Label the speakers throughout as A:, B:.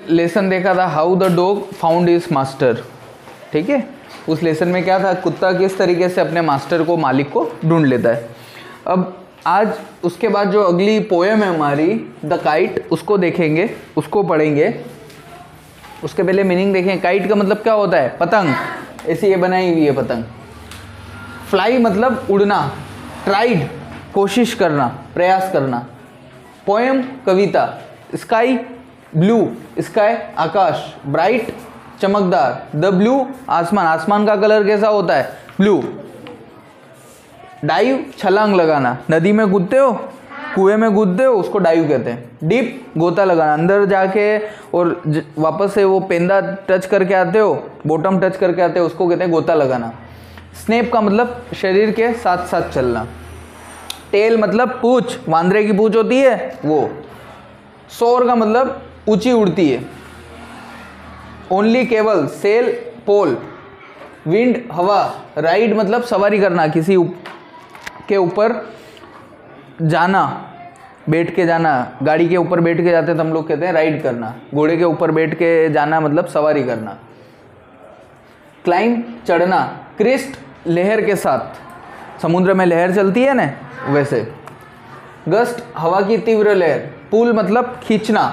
A: Lesson देखा था how the dog found his master, ठीक है। उस लेसन में क्या था, कुत्ता किस तरीके से अपने मास्टर को, मालिक को ढूंढ लेता है। अब आज उसके बाद जो अगली पोएम है हमारी द काइट, उसको देखेंगे, उसको पढ़ेंगे। उसके पहले मीनिंग देखें। काइट का मतलब क्या होता है, पतंग, ऐसी ये बनाई हुई है पतंग। फ्लाई मतलब उड़ना, ट्राइड कोशिश करना, प्रयास करना। पोएम कविता, स्काई ब्लू, स्काई आकाश, ब्राइट चमकदार, द ब्लू आसमान, आसमान का कलर कैसा होता है, ब्लू। डाइव छलांग लगाना, नदी में कूदते हो, कुएं में कूदते हो, उसको डाइव कहते हैं। डीप गोता लगाना, अंदर जाके और वापस से वो पेंदा टच करके आते हो, बॉटम टच करके आते हो, उसको कहते हैं गोता लगाना। स्नेप का मतलब शरीर के साथ साथ चलना। टेल मतलब पूंछ, वांदरे की पूंछ होती है वो। सोर का मतलब ऊंची उड़ती है। ओनली केवल, सेल पोल। विंड हवा। राइड मतलब सवारी करना, किसी के ऊपर जाना, बैठ के जाना। गाड़ी के ऊपर बैठ के जाते तो हम लोग कहते हैं राइड करना। घोड़े के ऊपर बैठ के जाना मतलब सवारी करना। क्लाइंब चढ़ना। क्रिस्ट लहर के साथ, समुद्र में लहर चलती है ना वैसे। गस्ट हवा की तीव्र लहर। पुल मतलब खींचना।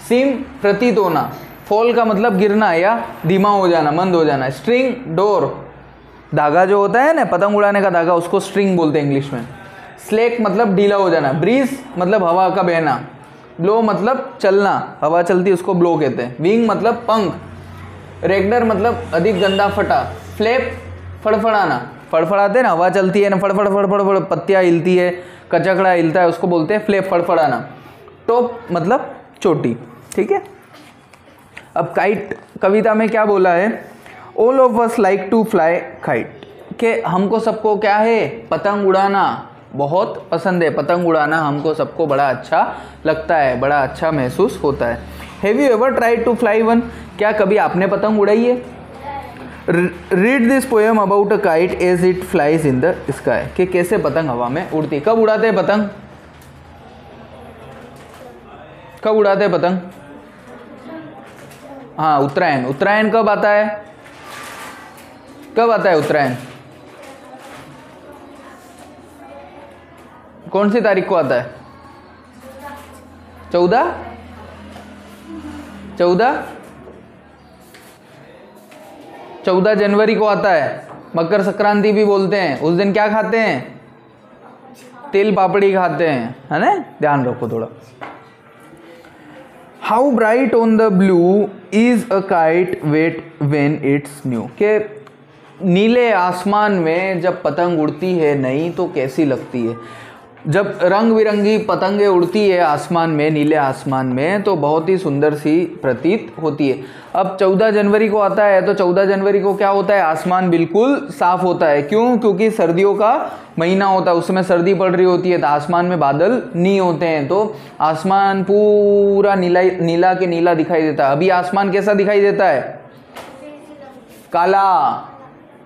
A: सीम प्रतीत होना। फॉल का मतलब गिरना या धीमा हो जाना, मंद हो जाना। स्ट्रिंग डोर, धागा जो होता है ना पतंग उड़ाने का धागा, उसको स्ट्रिंग बोलते हैं इंग्लिश में। स्लेक मतलब ढीला हो जाना। ब्रीज मतलब हवा का बहना। ब्लो मतलब चलना, हवा चलती है उसको ब्लो कहते हैं। विंग मतलब पंख। रेगडर मतलब अधिक गंदा फटा। फ्लैप फड़फड़ाना, फड़फड़ाते ना, हवा चलती है ना, फड़फड़ फड़फड़ फड़, पत्तियाँ हिलती है, कचकड़ा हिलता है, उसको बोलते हैं फ्लैप फड़फड़ाना। टॉप मतलब चोटी, ठीक है। अब काइट कविता में क्या बोला है, all of us like to fly kite, कि हमको सबको क्या है, पतंग उड़ाना बहुत पसंद है। पतंग उड़ाना हमको सबको बड़ा अच्छा लगता है, बड़ा अच्छा महसूस होता है। Have you ever tried to fly one, क्या कभी आपने पतंग उड़ाई है। Read this poem about a kite as it flies in the sky, कि कैसे पतंग हवा में उड़ती है। कब उड़ाते हैं पतंग, कब उड़ाते हैं पतंग, हाँ उत्तरायण। उत्तरायण कब आता है, कब आता है उत्तरायण, कौन सी तारीख को आता है, 14 जनवरी को आता है। मकर संक्रांति भी बोलते हैं। उस दिन क्या खाते हैं, तिल पापड़ी खाते हैं, है ना, ध्यान रखो थोड़ा। How bright on the blue is a kite wet when it's new, के नीले आसमान में जब पतंग उड़ती है नई तो कैसी लगती है। जब रंग बिरंगी पतंगे उड़ती है आसमान में, नीले आसमान में, तो बहुत ही सुंदर सी प्रतीत होती है। अब 14 जनवरी को आता है तो 14 जनवरी को क्या होता है, आसमान बिल्कुल साफ होता है। क्यों, क्योंकि सर्दियों का महीना होता है, उसमें सर्दी पड़ रही होती है, तो आसमान में बादल नहीं होते हैं, तो आसमान पूरा नीला नीला के नीला दिखाई देता है। अभी आसमान कैसा दिखाई देता है, काला।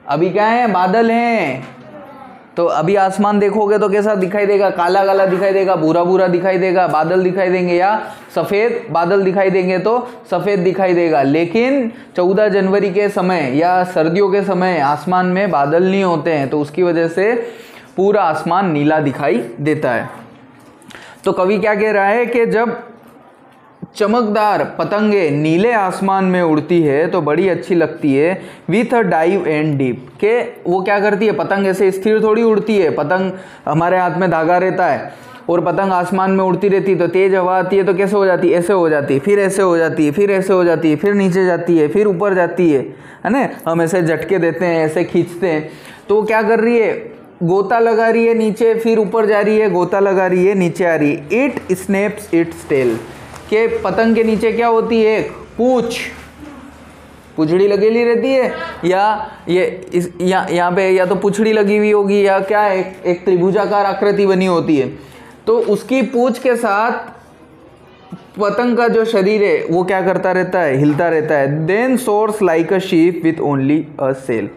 A: अभी क्या है, बादल हैं, तो अभी आसमान देखोगे तो कैसा दिखाई देगा, काला काला दिखाई देगा, भूरा भूरा दिखाई देगा। बादल दिखाई देंगे या सफ़ेद बादल दिखाई देंगे तो सफ़ेद दिखाई देगा। लेकिन 14 जनवरी के समय या सर्दियों के समय आसमान में बादल नहीं होते हैं, तो उसकी वजह से पूरा आसमान नीला दिखाई देता है। तो कवि क्या कह रहा है कि जब चमकदार पतंगे नीले आसमान में उड़ती है तो बड़ी अच्छी लगती है। With a dive and deep, के वो क्या करती है, पतंग ऐसे स्थिर थोड़ी उड़ती है। पतंग हमारे हाथ में धागा रहता है और पतंग आसमान में उड़ती रहती है, तो तेज हवा आती है तो कैसे हो जाती है, ऐसे हो जाती है, फिर ऐसे हो जाती है, फिर ऐसे हो जाती है, फिर नीचे जाती है, फिर ऊपर जाती है ना। हम ऐसे झटके देते हैं, ऐसे खींचते हैं, तो वो क्या कर रही है, गोता लगा रही है नीचे, फिर ऊपर जा रही है, गोता लगा रही है, नीचे आ रही है। इट स्नैप्स इट्स टेल, के पतंग के नीचे क्या होती है, एक पूंछ, पुछड़ी लगेली रहती है, या ये यहाँ पे या तो पुछड़ी लगी हुई होगी या क्या एक त्रिभुजाकार आकृति बनी होती है, तो उसकी पूंछ के साथ पतंग का जो शरीर है वो क्या करता रहता है, हिलता रहता है। Then soars like a ship with only a sail,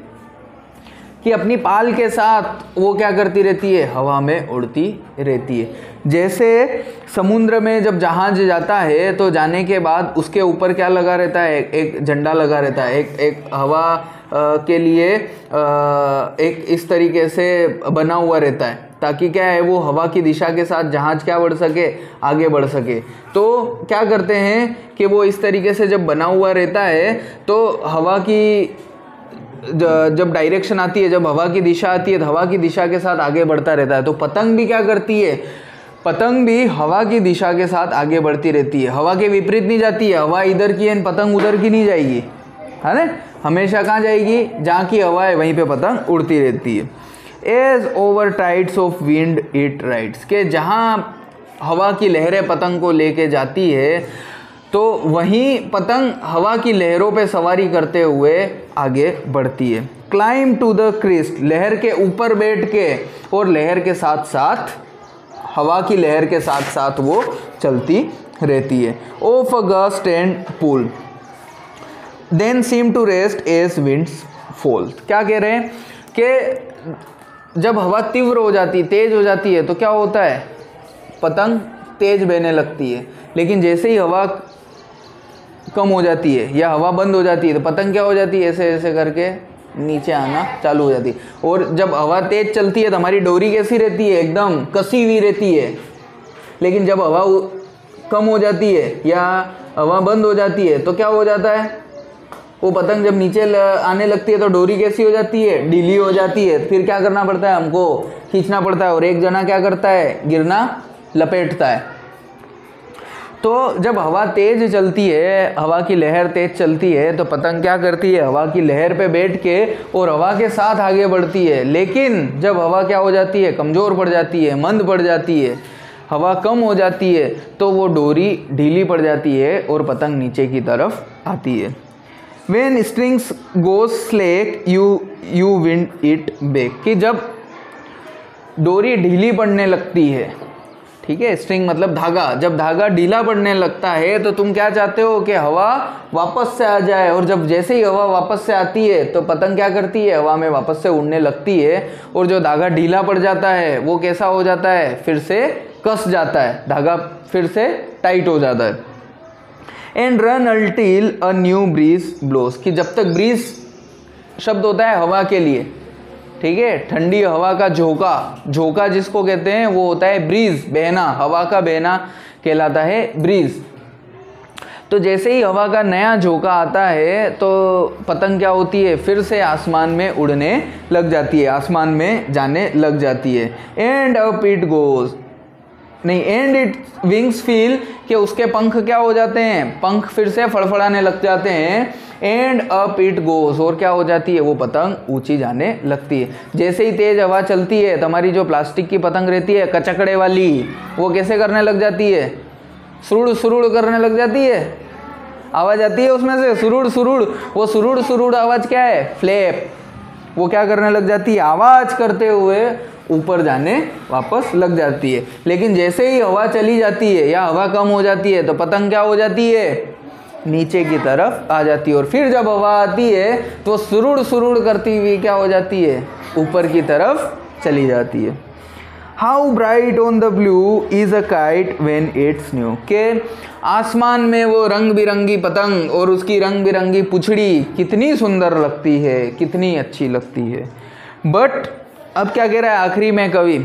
A: कि अपनी पाल के साथ वो क्या करती रहती है, हवा में उड़ती रहती है। जैसे समुद्र में जब जहाज जाता है तो जाने के बाद उसके ऊपर क्या लगा रहता है, एक झंडा लगा रहता है, एक हवा के लिए एक इस तरीके से बना हुआ रहता है, ताकि क्या है वो हवा की दिशा के साथ जहाज क्या बढ़ सके, आगे बढ़ सके। तो क्या करते हैं कि वो इस तरीके से जब बना हुआ रहता है तो हवा की जब डायरेक्शन आती है, जब हवा की दिशा आती है तो हवा की दिशा के साथ आगे बढ़ता रहता है। तो पतंग भी क्या करती है, पतंग भी हवा की दिशा के साथ आगे बढ़ती रहती है, हवा के विपरीत नहीं जाती है। हवा इधर की है, पतंग उधर की नहीं जाएगी, है ना, हमेशा कहाँ जाएगी, जहाँ की हवा है वहीं पे पतंग उड़ती रहती है। As over tides of wind it rides, के जहाँ हवा की लहरें पतंग को लेके जाती है तो वहीं पतंग हवा की लहरों पे सवारी करते हुए आगे बढ़ती है। क्लाइम टू द क्रिस्ट, लहर के ऊपर बैठ के और लहर के साथ साथ, हवा की लहर के साथ साथ वो चलती रहती है। Of a gust and pull then seem to rest as winds fall. क्या कह रहे हैं कि जब हवा तीव्र हो जाती, तेज हो जाती है तो क्या होता है, पतंग तेज बहने लगती है, लेकिन जैसे ही हवा कम हो जाती है या हवा बंद हो जाती है तो पतंग क्या हो जाती है, ऐसे ऐसे करके नीचे आना चालू हो जाती है। और जब हवा तेज चलती है तो हमारी डोरी कैसी रहती है, एकदम कसी हुई रहती है, लेकिन जब हवा कम हो जाती है या हवा बंद हो जाती है तो क्या हो जाता है, वो पतंग जब नीचे आने लगती है तो डोरी कैसी हो जाती है, ढीली हो जाती है। फिर क्या करना पड़ता है, हमको खींचना पड़ता है और एक जना क्या करता है, गिरना लपेटता है। तो जब हवा तेज चलती है, हवा की लहर तेज चलती है तो पतंग क्या करती है, हवा की लहर पे बैठ के और हवा के साथ आगे बढ़ती है। लेकिन जब हवा क्या हो जाती है, कमज़ोर पड़ जाती है, मंद पड़ जाती है, हवा कम हो जाती है तो वो डोरी ढीली पड़ जाती है और पतंग नीचे की तरफ आती है। When strings goes slack you wind it back, कि जब डोरी ढीली पड़ने लगती है, ठीक है, स्ट्रिंग मतलब धागा, जब धागा ढीला पड़ने लगता है तो तुम क्या चाहते हो कि हवा वापस से आ जाए, और जब जैसे ही हवा वापस से आती है तो पतंग क्या करती है, हवा में वापस से उड़ने लगती है। और जो धागा ढीला पड़ जाता है वो कैसा हो जाता है, फिर से कस जाता है, धागा फिर से टाइट हो जाता है। And run until a new breeze blows, कि जब तक, ब्रीज शब्द होता है हवा के लिए, ठीक है, ठंडी हवा का झोंका, झोंका जिसको कहते हैं वो होता है ब्रीज, बहना, हवा का बहना कहलाता है ब्रीज। तो जैसे ही हवा का नया झोंका आता है तो पतंग क्या होती है, फिर से आसमान में उड़ने लग जाती है, आसमान में जाने लग जाती है। एंड अप इट गोज, नहीं, एंड इट विंग्स फील, कि उसके पंख क्या हो जाते हैं, पंख फिर से फड़फड़ाने लग जाते हैं। एंड अप इट गोस, और क्या हो जाती है, वो पतंग ऊंची जाने लगती है। जैसे ही तेज हवा चलती है तो हमारी जो प्लास्टिक की पतंग रहती है कचकड़े वाली, वो कैसे करने लग जाती है, सुरुड़ सुरुड़ करने लग जाती है, आवाज़ आती है उसमें से सुरुड़ सुरुड़। वो सुरुड़ सुरुड़ आवाज़ क्या है, फ्लैप, वो क्या करने लग जाती है, आवाज़ करते हुए ऊपर जाने वापस लग जाती है। लेकिन जैसे ही हवा चली जाती है या हवा कम हो जाती है तो पतंग क्या हो जाती है, नीचे की तरफ आ जाती है। और फिर जब हवा आती है तो सुरुड़ सुरुड़ करती हुई क्या हो जाती है, ऊपर की तरफ चली जाती है। How bright on the blue is a kite when it's new, के आसमान में वो रंग बिरंगी पतंग और उसकी रंग बिरंगी पुछड़ी कितनी सुंदर लगती है, कितनी अच्छी लगती है। बट अब क्या कह रहा है आखिरी में कवि,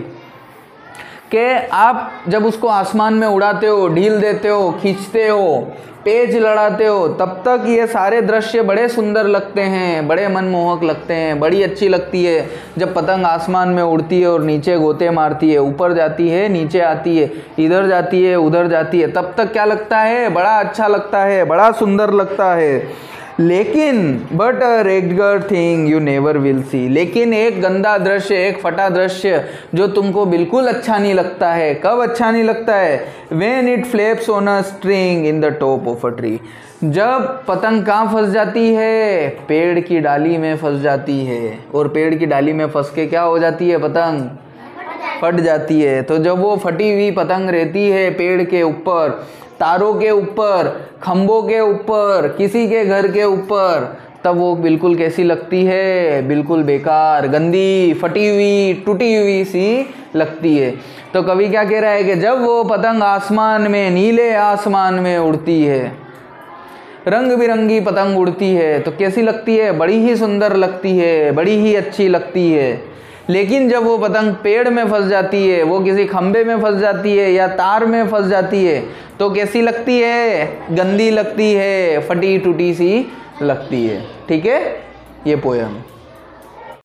A: कि आप जब उसको आसमान में उड़ाते हो, ढील देते हो, खींचते हो, पेच लड़ाते हो, तब तक ये सारे दृश्य बड़े सुंदर लगते हैं, बड़े मनमोहक लगते हैं, बड़ी अच्छी लगती है। जब पतंग आसमान में उड़ती है और नीचे गोते मारती है, ऊपर जाती है, नीचे आती है, इधर जाती है, उधर जाती है, तब तक क्या लगता है, बड़ा अच्छा लगता है, बड़ा सुंदर लगता है। लेकिन but a regular thing you never will see, लेकिन एक गंदा दृश्य, एक फटा दृश्य जो तुमको बिल्कुल अच्छा नहीं लगता है। कब अच्छा नहीं लगता है, when it flaps on a string in the top of a tree, जब पतंग कहाँ फंस जाती है, पेड़ की डाली में फंस जाती है, और पेड़ की डाली में फंस के क्या हो जाती है, पतंग फट जाती है। तो जब वो फटी हुई पतंग रहती है पेड़ के ऊपर, तारों के ऊपर, खंभों के ऊपर, किसी के घर के ऊपर, तब वो बिल्कुल कैसी लगती है, बिल्कुल बेकार, गंदी, फटी हुई, टूटी हुई सी लगती है। तो कवि क्या कह रहा है कि जब वो पतंग आसमान में, नीले आसमान में उड़ती है, रंग बिरंगी पतंग उड़ती है, तो कैसी लगती है, बड़ी ही सुंदर लगती है, बड़ी ही अच्छी लगती है। लेकिन जब वो पतंग पेड़ में फंस जाती है, वो किसी खंबे में फंस जाती है या तार में फंस जाती है, तो कैसी लगती है, गंदी लगती है, फटी टूटी सी लगती है। ठीक है, ये पोयम।